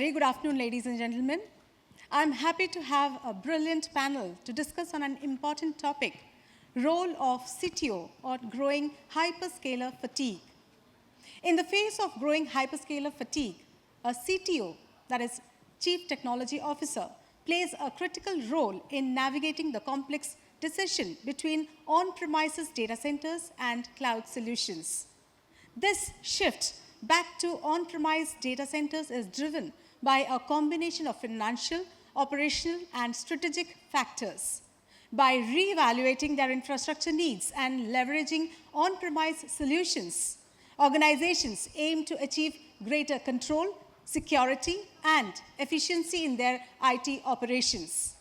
very good afternoon, ladies and gentlemen. I'm happy to have a brilliant panel to discuss on an important topic, role of CTO or growing hyperscaler fatigue. In the face of growing hyperscaler fatigue, a CTO, that is Chief Technology Officer, plays a critical role in navigating the complex decision between on-premises data centers and cloud solutions. This shift back to on-premise data centers is driven by a combination of financial, operational, and strategic factors. By reevaluating their infrastructure needs and leveraging on-premise solutions, organizations aim to achieve greater control, security, and efficiency in their IT operations.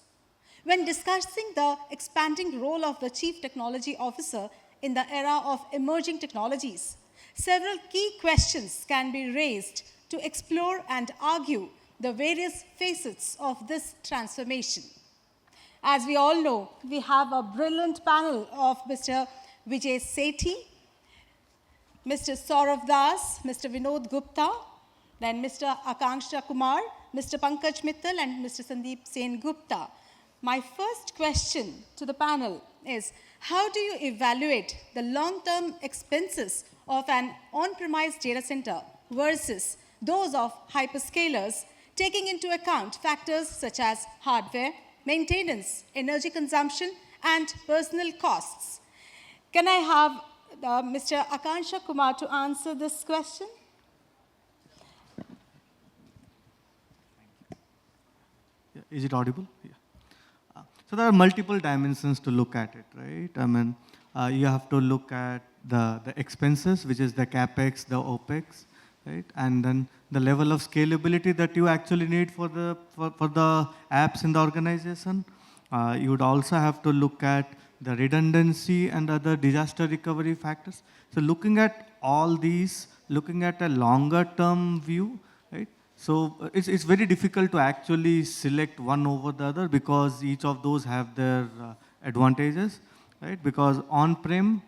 When discussing the expanding role of the Chief Technology Officer in the era of emerging technologies, several key questions can be raised to explore and argue the various facets of this transformation. As we all know, we have a brilliant panel of Mr. Vijay Sethi, Mr. Sourav Das, Mr. Vinod Gupta, then Mr. Akansha Kumar, Mr. Pankaj Mittal, and Mr. Sandeep Sengupta. My first question to the panel is, how do you evaluate the long-term expenses of an on-premise data center versus those of hyperscalers, taking into account factors such as hardware, maintenance, energy consumption, and personal costs? Can I have Mr. Akansha Kumar to answer this question? Is it audible? Yeah. So there are multiple dimensions to look at it, right? I mean, you have to look at the expenses, which is the CapEx, the OpEx, right? And then the level of scalability that you actually need for the apps in the organization. You would also have to look at the redundancy and other disaster recovery factors. So looking at all these, looking at a longer term view, right? So it's very difficult to actually select one over the other because each of those have their advantages, right? Because on-prem,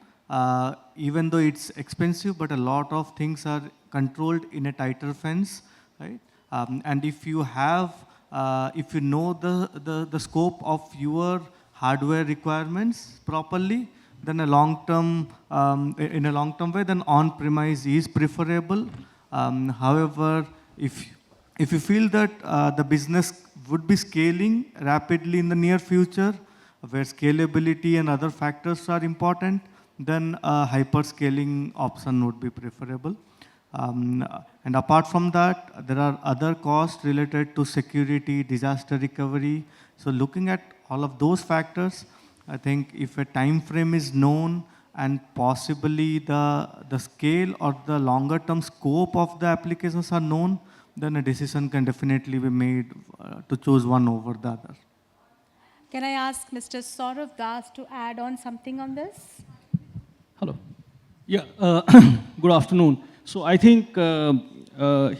even though it's expensive, but a lot of things are controlled in a tighter fence, right? And if you have, if you know the scope of your hardware requirements properly, then in a long-term way, then on-premise is preferable. However, if you feel that the business would be scaling rapidly in the near future, where scalability and other factors are important, then a hyperscaling option would be preferable. And apart from that, there are other costs related to security, disaster recovery. So looking at all of those factors, I think if a time frame is known and possibly the scale or the longer term scope of the applications are known, then a decision can definitely be made to choose one over the other. Can I ask Mr. Sourav Das to add on something on this? Hello. Yeah, good afternoon. So I think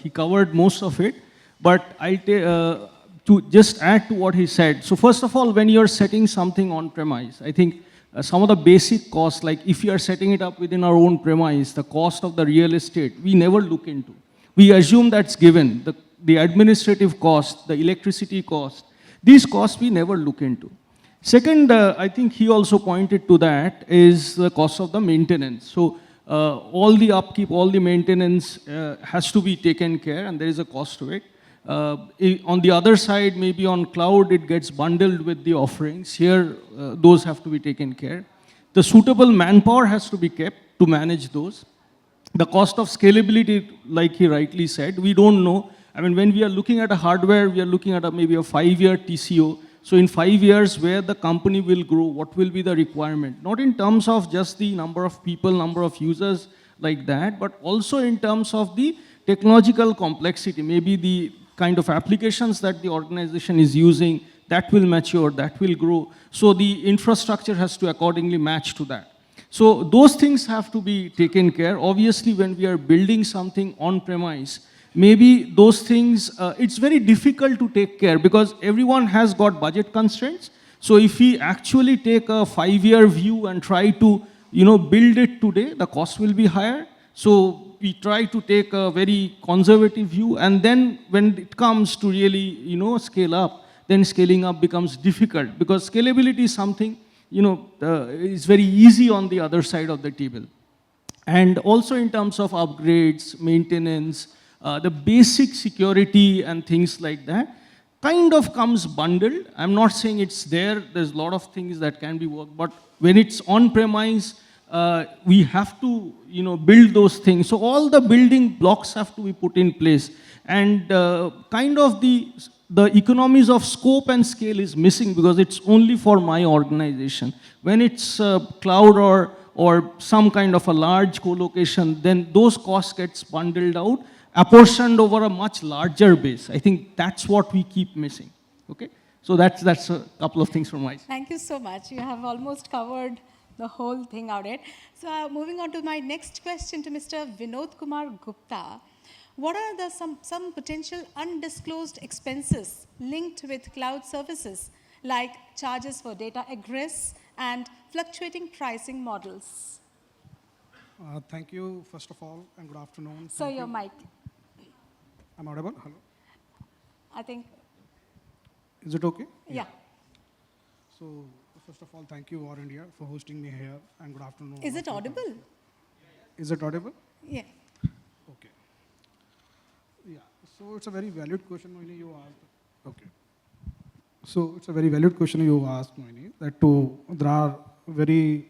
he covered most of it, but to just add to what he said. So first of all, when you're setting something on premise, I think some of the basic costs, like if you are setting it up within our own premise, the cost of the real estate, we never look into. We assume that's given. The administrative cost, the electricity cost, these costs we never look into. Second, I think he also pointed to that, is the cost of the maintenance. So all the upkeep, all the maintenance has to be taken care, and there is a cost to it. On the other side, maybe on cloud, it gets bundled with the offerings. Here, those have to be taken care. The suitable manpower has to be kept to manage those. The cost of scalability, like he rightly said, we don't know. I mean, when we are looking at a hardware, we are looking at maybe a 5-year TCO. So in 5 years, where the company will grow, what will be the requirement? Not in terms of just the number of people, number of users like that, but also in terms of the technological complexity. Maybe the kind of applications that the organization is using, that will mature, that will grow. So the infrastructure has to accordingly match to that. So those things have to be taken care. Obviously, when we are building something on-premise, maybe those things, it's very difficult to take care because everyone has got budget constraints. So if we actually take a 5-year view and try to build it today, the cost will be higher. So we try to take a very conservative view, and then when it comes to really, scale up, then scaling up becomes difficult, because scalability is something, is very easy on the other side of the table. And also in terms of upgrades, maintenance, the basic security and things like that, kind of comes bundled. I'm not saying it's there. There's a lot of things that can be worked, but when it's on-premise, we have to, build those things. So all the building blocks have to be put in place, and kind of the economies of scope and scale is missing, because it's only for my organization. When it's cloud or some kind of a large co-location, then those costs gets bundled out, apportioned over a much larger base. I think that's what we keep missing. Okay, so that's a couple of things from my side. Thank you so much. You have almost covered the whole thing out there. So moving on to my next question to Mr. Vinod Kumar Gupta. What are some potential undisclosed expenses linked with cloud services, like charges for data egress and fluctuating pricing models? Thank you, first of all, and good afternoon. Sir, your mic. I'm audible? Hello? I think. Is it okay? Yeah. So, first of all, thank you, War India, for hosting me here, and good afternoon. Is it audible? Is it audible? Yeah. Okay. Yeah, so it's a very valid question, Moini, you asked. Okay. So, it's a very valid question you asked, Moini, that there are very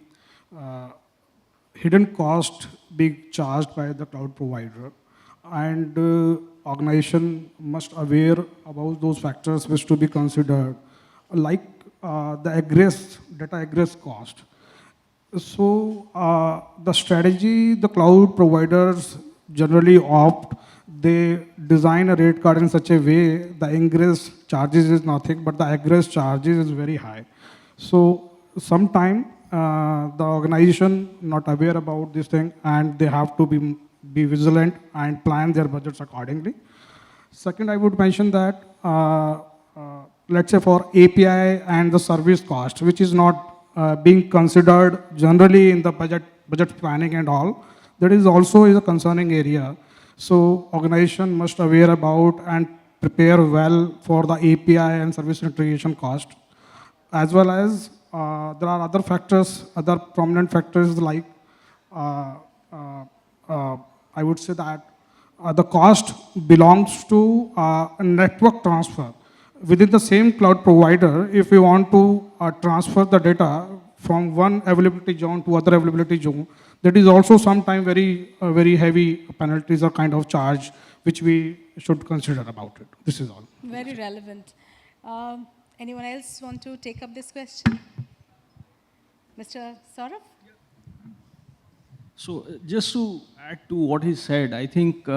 hidden costs being charged by the cloud provider, and organization must aware about those factors which to be considered, like the data egress cost. So the strategy the cloud providers generally opt, they design a rate card in such a way the ingress charges is nothing, but the egress charges is very high. So sometime the organization not aware about this thing, and they have to be vigilant and plan their budgets accordingly. Second, I would mention that let's say for API and the service cost, which is not being considered generally in the budget planning and all, that is also a concerning area. So organization must aware about and prepare well for the API and service integration cost, as well as there are other factors, other prominent factors like I would say that the cost belongs to a network transfer. Within the same cloud provider, if we want to transfer the data from one availability zone to other availability zone, that is also sometimes very heavy penalties or kind of charge, which we should consider about it. This is all. Very relevant. Anyone else want to take up this question? Mr. Sourav? So just to add to what he said, I think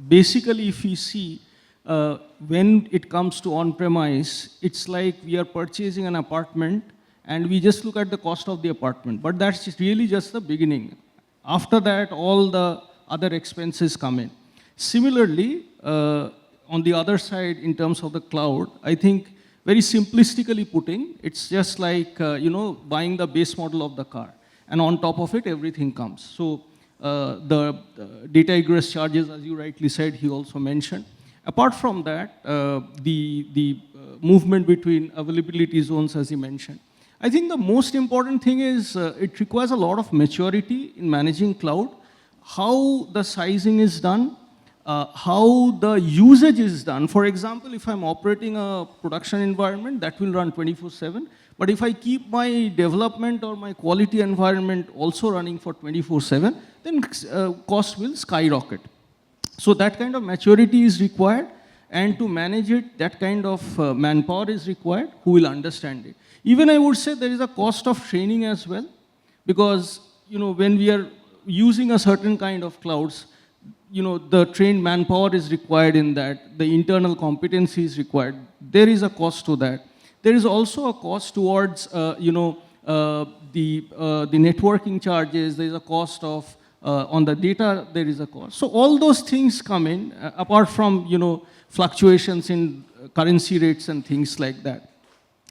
basically if we see when it comes to on-premise, it's like we are purchasing an apartment and we just look at the cost of the apartment. But that's really just the beginning. After that, all the other expenses come in. Similarly, on the other side, in terms of the cloud, I think very simplistically putting, it's just like buying the base model of the car. And on top of it, everything comes. So the data egress charges, as you rightly said, he also mentioned. Apart from that, the movement between availability zones, as he mentioned. I think the most important thing is it requires a lot of maturity in managing cloud, how the sizing is done, how the usage is done. For example, if I'm operating a production environment, that will run 24/7. But if I keep my development or my quality environment also running for 24/7, then cost will skyrocket. So that kind of maturity is required, and to manage it, that kind of manpower is required who will understand it. Even I would say there is a cost of training as well, because when we are using a certain kind of clouds, the trained manpower is required in that, the internal competency is required. There is a cost to that. There is also a cost towards, the networking charges. There is a cost of, on the data, there is a cost. So all those things come in, apart from, fluctuations in currency rates and things like that.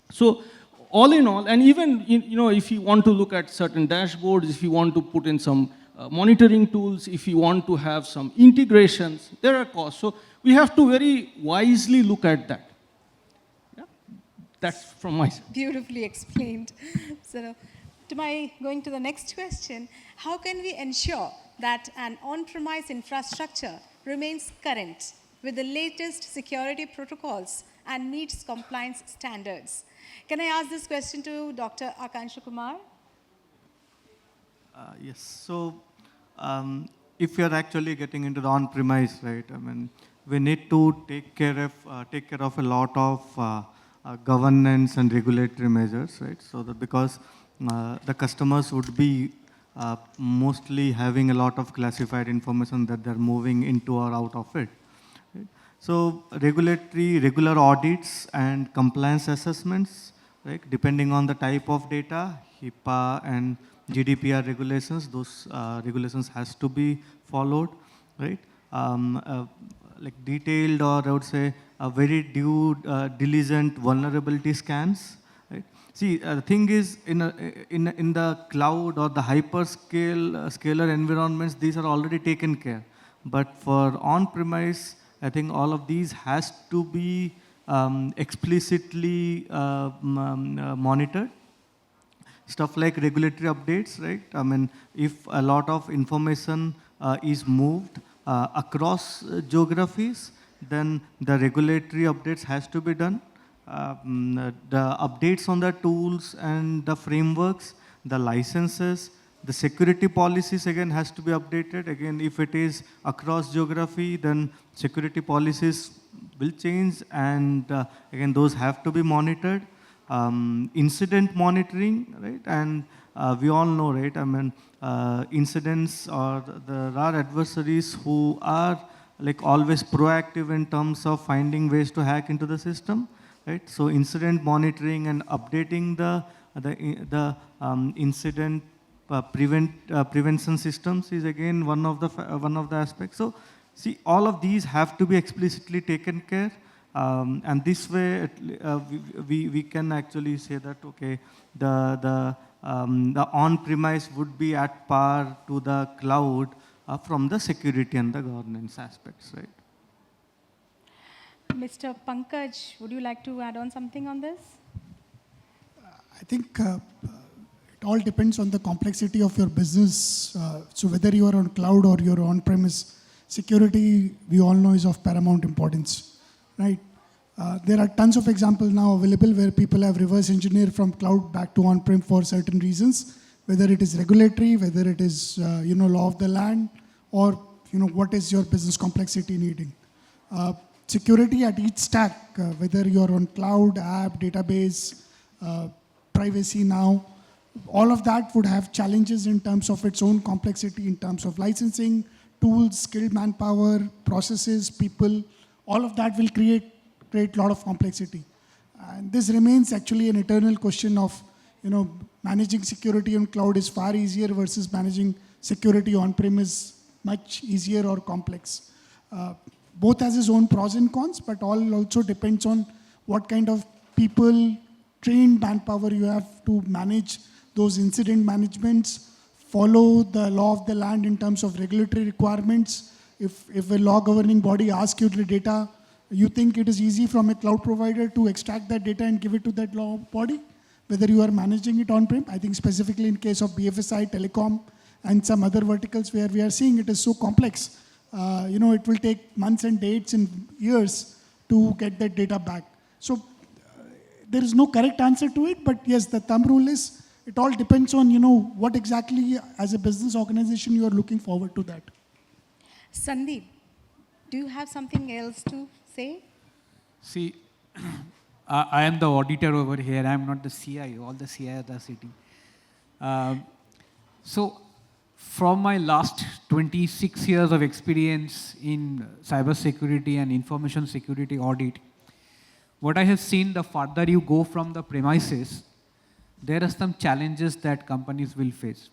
So all in all, and even, if you want to look at certain dashboards, if you want to put in some monitoring tools, if you want to have some integrations, there are costs. So we have to very wisely look at that. Yeah? That's from my side. Beautifully explained. So, going to the next question, how can we ensure that an on-premise infrastructure remains current with the latest security protocols and meets compliance standards? Can I ask this question to Dr. Akansha Kumar? Yes. So, if you're actually getting into the on-premise, right? I mean, we need to take care of a lot of governance and regulatory measures, right? So that because the customers would be mostly having a lot of classified information that they're moving into or out of it. Right? So regular audits and compliance assessments, right? Depending on the type of data, HIPAA and GDPR regulations, those regulations has to be followed, right? Like detailed, or I would say very diligent vulnerability scans, right? See, the thing is, in the cloud or the hyperscaler environments, these are already taken care. But for on-premise, I think all of these has to be explicitly monitored. Stuff like regulatory updates, right? I mean, if a lot of information is moved across geographies, then the regulatory updates has to be done. The updates on the tools and the frameworks, the licenses, the security policies again has to be updated. Again, if it is across geography, then security policies will change, and again, those have to be monitored. Incident monitoring, right? And we all know, right? I mean, incidents, or there are adversaries who are like always proactive in terms of finding ways to hack into the system, right? So incident monitoring and updating the incident prevention systems is again one of the aspects. So see, all of these have to be explicitly taken care. And this way, we can actually say that, okay, the on-premise would be at par to the cloud from the security and the governance aspects, right? Mr. Pankaj, would you like to add on something on this? I think it all depends on the complexity of your business. So whether you are on cloud or you're on-premise, security, we all know, is of paramount importance. Right. There are tons of examples now available where people have reverse engineered from cloud back to on-prem for certain reasons, whether it is regulatory, whether it is law of the land, or what is your business complexity needing. Security at each stack, whether you're on cloud, app, database, privacy now, all of that would have challenges in terms of its own complexity, in terms of licensing, tools, skilled manpower, processes, people. All of that will create a lot of complexity. And this remains actually an eternal question of, managing security on cloud is far easier versus managing security on-prem is much easier or complex. Both has its own pros and cons, but all also depends on what kind of people, trained manpower you have to manage those incident managements, follow the law of the land in terms of regulatory requirements. If a law governing body asks you the data, you think it is easy from a cloud provider to extract that data and give it to that law body, whether you are managing it on-prem. I think specifically in case of BFSI, telecom, and some other verticals where we are seeing it is so complex. It will take months and dates and years to get that data back. So there is no correct answer to it, but yes, the thumb rule is it all depends on, what exactly as a business organization you are looking forward to that. Sandeep, do you have something else to say? See, I am the auditor over here. I am not the CIO. All the CIOs are sitting. So, from my last 26 years of experience in cybersecurity and information security audit, what I have seen, the farther you go from the premises, there are some challenges that companies will face.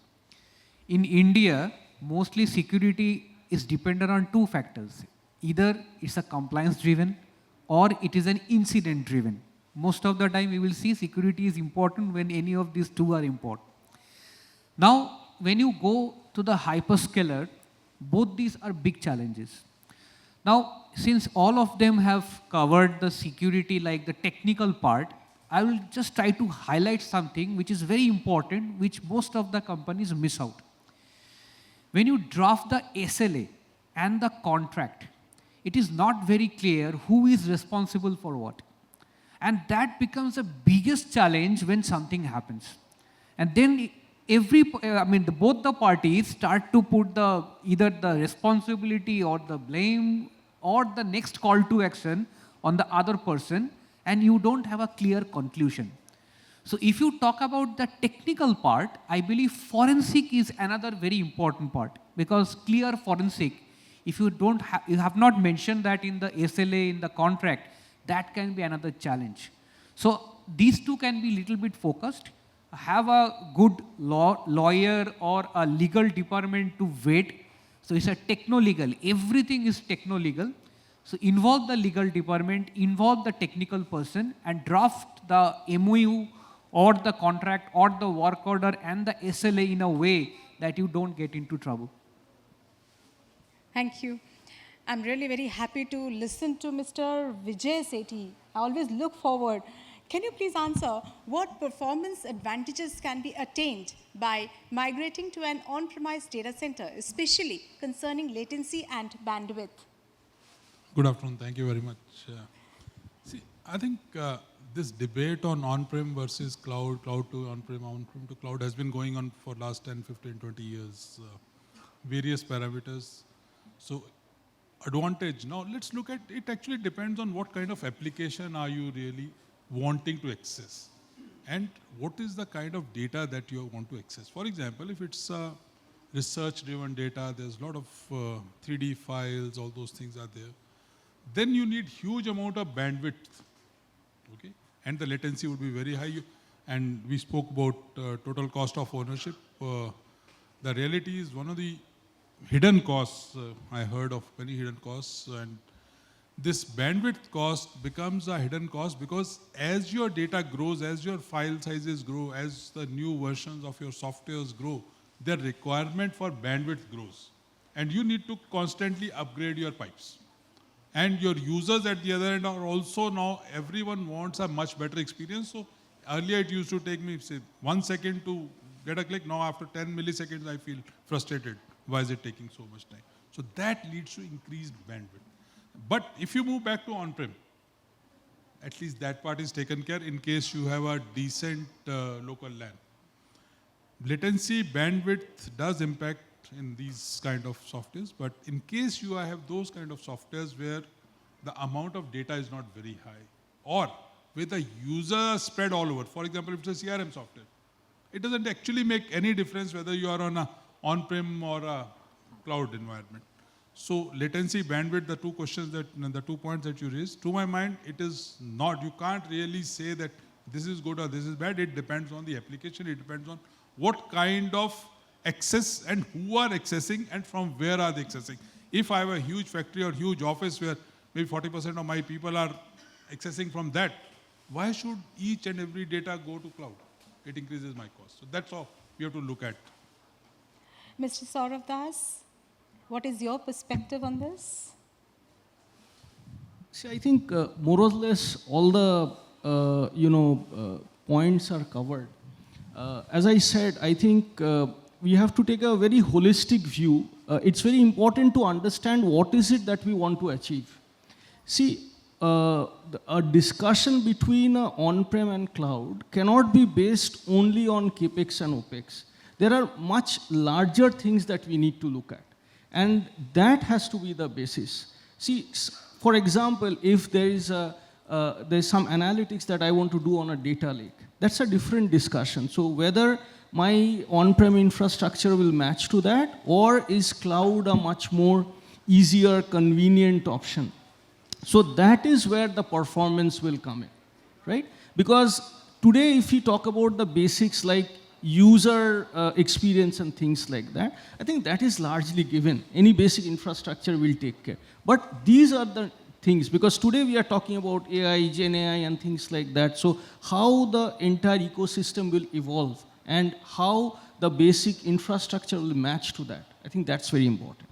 In India, mostly security is dependent on two factors. Either it's a compliance driven or it is an incident driven. Most of the time we will see security is important when any of these two are important. Now, when you go to the hyperscaler, both these are big challenges. Now, since all of them have covered the security, like the technical part, I will just try to highlight something which is very important, which most of the companies miss out. When you draft the SLA and the contract, it is not very clear who is responsible for what. And that becomes the biggest challenge when something happens. And then both the parties start to put either the responsibility or the blame or the next call to action on the other person, and you don't have a clear conclusion. So if you talk about the technical part, I believe forensic is another very important part, because clear forensic, if you you have not mentioned that in the SLA, in the contract, that can be another challenge. So these two can be little bit focused. Have a good lawyer or a legal department to wait. So it's a techno-legal. Everything is techno-legal. So involve the legal department, involve the technical person, and draft the MOU or the contract or the work order and the SLA in a way that you don't get into trouble. Thank you. I'm really very happy to listen to Mr. Vijay Sethi. I always look forward. Can you please answer what performance advantages can be attained by migrating to an on-premise data center, especially concerning latency and bandwidth? Good afternoon. Thank you very much. See, I think this debate on on-prem versus cloud, cloud to on-prem, on-prem to cloud has been going on for last 10, 15, 20 years. Various parameters. So advantage. Now let's look at it. Actually depends on what kind of application are you really wanting to access, and what is the kind of data that you want to access. For example, if it's research-driven data, there's a lot of 3D files, all those things are there. Then you need huge amount of bandwidth, okay? And the latency would be very high. And we spoke about total cost of ownership. The reality is one of the hidden costs, I heard of many hidden costs, and this bandwidth cost becomes a hidden cost because as your data grows, as your file sizes grow, as the new versions of your softwares grow, the requirement for bandwidth grows. And you need to constantly upgrade your pipes. And your users at the other end are also now, everyone wants a much better experience. So earlier it used to take me, say, 1 second to get a click. Now after 10 milliseconds, I feel frustrated. Why is it taking so much time? So that leads to increased bandwidth. But if you move back to on-prem, at least that part is taken care in case you have a decent local LAN. Latency, bandwidth does impact in these kind of softwares, but in case you have those kind of softwares where the amount of data is not very high, or with the user spread all over, for example, if it's a CRM software, it doesn't actually make any difference whether you are on a on-prem or a cloud environment. So latency, bandwidth, the two points that you raised, to my mind, it is not, you can't really say that this is good or this is bad. It depends on the application. It depends on what kind of access and who are accessing and from where are they accessing. If I have a huge factory or huge office where maybe 40% of my people are accessing from that, why should each and every data go to cloud? It increases my cost. So that's all we have to look at. Mr. Sourav Das, what is your perspective on this? See, I think more or less all the points are covered. As I said, I think we have to take a very holistic view. It's very important to understand what is it that we want to achieve. See, a discussion between on-prem and cloud cannot be based only on CapEx and OpEx. There are much larger things that we need to look at. And that has to be the basis. See, for example, if there is there's some analytics that I want to do on a data lake, that's a different discussion. So whether my on-prem infrastructure will match to that, or is cloud a much more easier, convenient option? So that is where the performance will come in, right? Because today, if we talk about the basics like user experience and things like that, I think that is largely given. Any basic infrastructure will take care. But these are the things, because today we are talking about AI, Gen AI and things like that. So how the entire ecosystem will evolve and how the basic infrastructure will match to that. I think that's very important.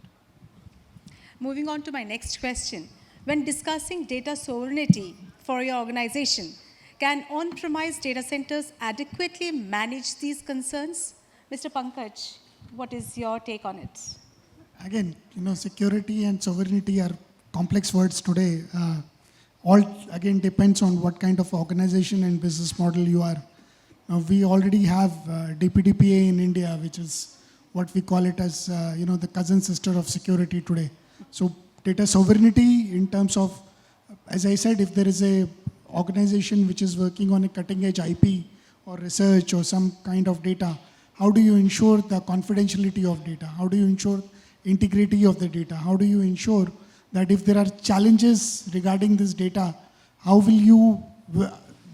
Moving on to my next question. When discussing data sovereignty for your organization, can on-premise data centers adequately manage these concerns? Mr. Pankaj, what is your take on it? Again, security and sovereignty are complex words today. All again depends on what kind of organization and business model you are. Now, we already have DPDPA in India, which is what we call it as the cousin sister of security today. So data sovereignty in terms of, as I said, if there is a organization which is working on a cutting edge IP or research or some kind of data, how do you ensure the confidentiality of data? How do you ensure integrity of the data? How do you ensure that if there are challenges regarding this data, how will you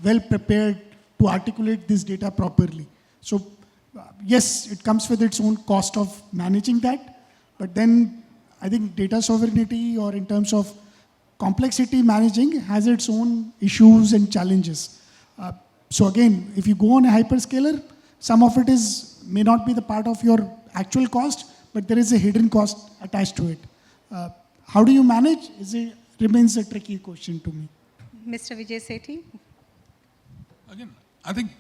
well prepared to articulate this data properly? So yes, it comes with its own cost of managing that, but then I think data sovereignty or in terms of complexity managing has its own issues and challenges. So again, if you go on a hyperscaler, some of it may not be the part of your actual cost, but there is a hidden cost attached to it. How do you manage remains a tricky question to me. Mr. Vijay Sethi? Again, I think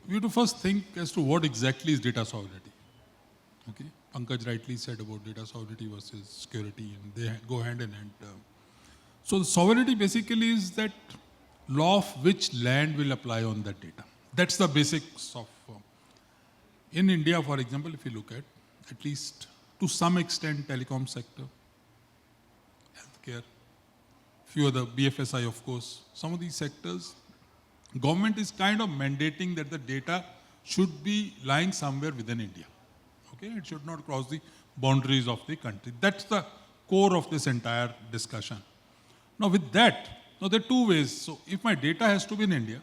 we have to first think as to what exactly is data sovereignty. Okay, Pankaj rightly said about data sovereignty versus security, and they go hand in hand. So the sovereignty basically is that law of which land will apply on that data. That's the basics of. In India, for example, if you look at least to some extent, telecom sector, healthcare, few other BFSI, of course, some of these sectors, government is kind of mandating that the data should be lying somewhere within India. Okay, it should not cross the boundaries of the country. That's the core of this entire discussion. Now with that, there are two ways. So if my data has to be in India,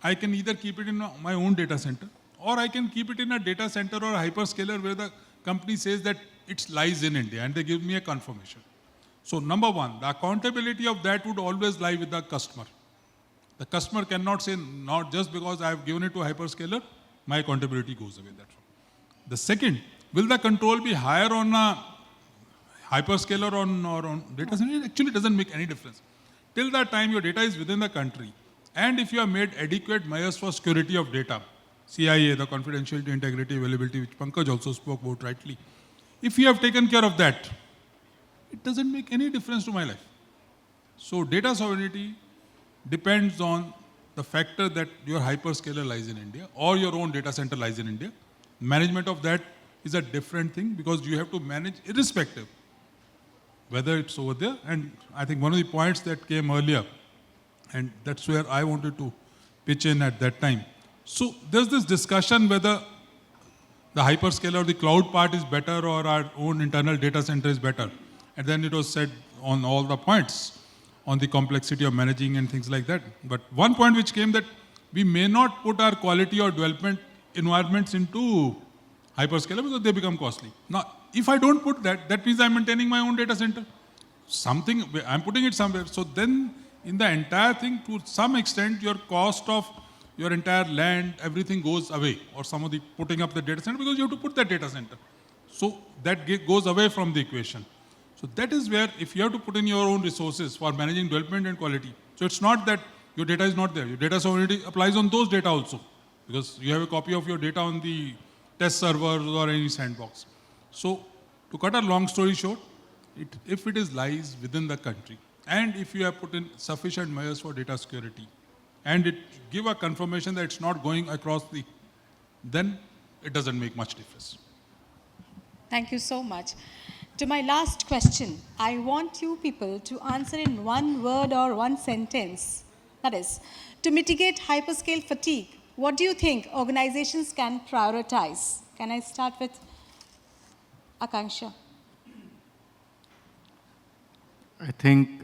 I can either keep it in my own data center, or I can keep it in a data center or a hyperscaler where the company says that it lies in India and they give me a confirmation. So number one, the accountability of that would always lie with the customer. The customer cannot say, not just because I have given it to a hyperscaler, my accountability goes away. That's all. The second, will the control be higher on a hyperscaler or on data center? It actually doesn't make any difference. Till that time your data is within the country, and if you have made adequate measures for security of data, CIA, the confidentiality, integrity, availability, which Pankaj also spoke about rightly, if you have taken care of that, it doesn't make any difference to my life. So data sovereignty depends on the factor that your hyperscaler lies in India or your own data center lies in India. Management of that is a different thing because you have to manage irrespective whether it's over there. And I think one of the points that came earlier, and that's where I wanted to pitch in at that time. So there's this discussion whether the hyperscaler or the cloud part is better or our own internal data center is better. And then it was said on all the points on the complexity of managing and things like that. But one point which came that we may not put our quality or development environments into hyperscaler because they become costly. Now, if I don't put that, that means I'm maintaining my own data center. I'm putting it somewhere. So then in the entire thing, to some extent, your cost of your entire land, everything goes away, or some of the putting up the data center because you have to put that data center. So that goes away from the equation. So that is where if you have to put in your own resources for managing development and quality, so it's not that your data is not there. Your data sovereignty applies on those data also because you have a copy of your data on the test servers or any sandbox. So to cut a long story short, if it lies within the country and if you have put in sufficient measures for data security and it give a confirmation that it's not going across then it doesn't make much difference. Thank you so much. To my last question, I want you people to answer in one word or one sentence. That is, to mitigate hyperscale fatigue, what do you think organizations can prioritize? Can I start with Akansha? I think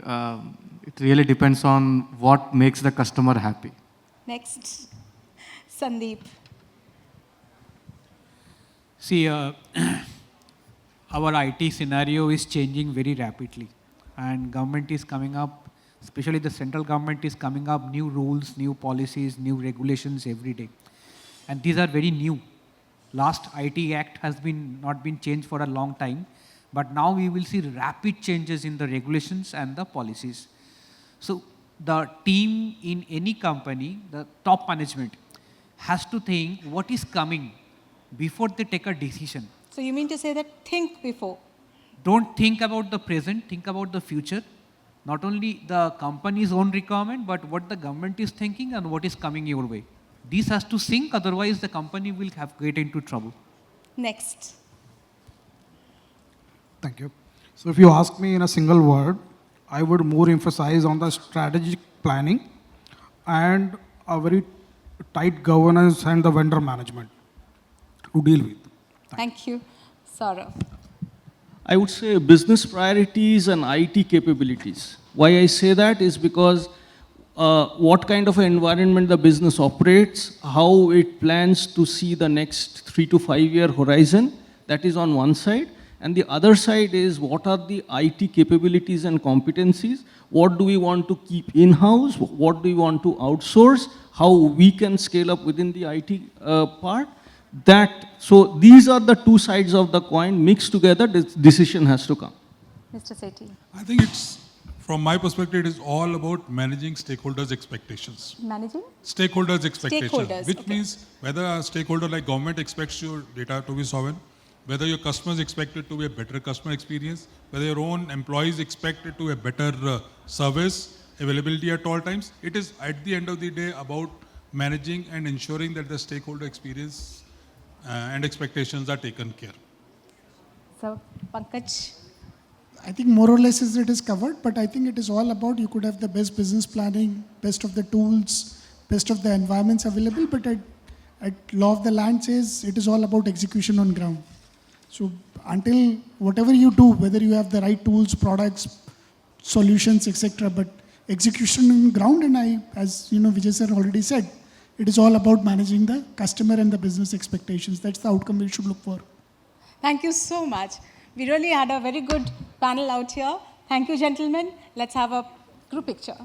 it really depends on what makes the customer happy. Next, Sandeep. See, our IT scenario is changing very rapidly, and government is coming up, especially the central government is coming up, new rules, new policies, new regulations every day. And these are very new. last IT Act has not been changed for a long time, but now we will see rapid changes in the regulations and the policies. So the team in any company, the top management, has to think what is coming before they take a decision. So you mean to say that think before? Don't think about the present, think about the future. Not only the company's own requirement, but what the government is thinking and what is coming your way. This has to sync, otherwise the company will get into trouble. Next. Thank you. So if you ask me in a single word, I would more emphasize on the strategic planning and a very tight governance and the vendor management to deal with. Thank you. Sourav. I would say business priorities and IT capabilities. Why I say that is because what kind of an environment the business operates, how it plans to see the next 3 to 5 year horizon, that is on one side. And the other side is what are the IT capabilities and competencies, what do we want to keep in-house, what do we want to outsource, how we can scale up within the IT part. So these are the two sides of the coin mixed together, this decision has to come. Mr. Sethi. I think it's, from my perspective, it is all about managing stakeholders' expectations. Managing? Stakeholders' expectations. Stakeholders, Which okay. means whether a stakeholder like government expects your data to be sovereign, whether your customers expect it to be a better customer experience, whether your own employees expect it to be a better service, availability at all times. It is at the end of the day about managing and ensuring that the stakeholder experience and expectations are taken care. So, Pankaj. I think more or less it is covered, but I think it is all about you could have the best business planning, best of the tools, best of the environments available, but at law of the land says it is all about execution on ground. So until whatever you do, whether you have the right tools, products, solutions, etc., but execution on ground, and as you know, Vijay sir already said, it is all about managing the customer and the business expectations. That's the outcome we should look for. Thank you so much. We really had a very good panel out here. Thank you, gentlemen. Let's have a group picture.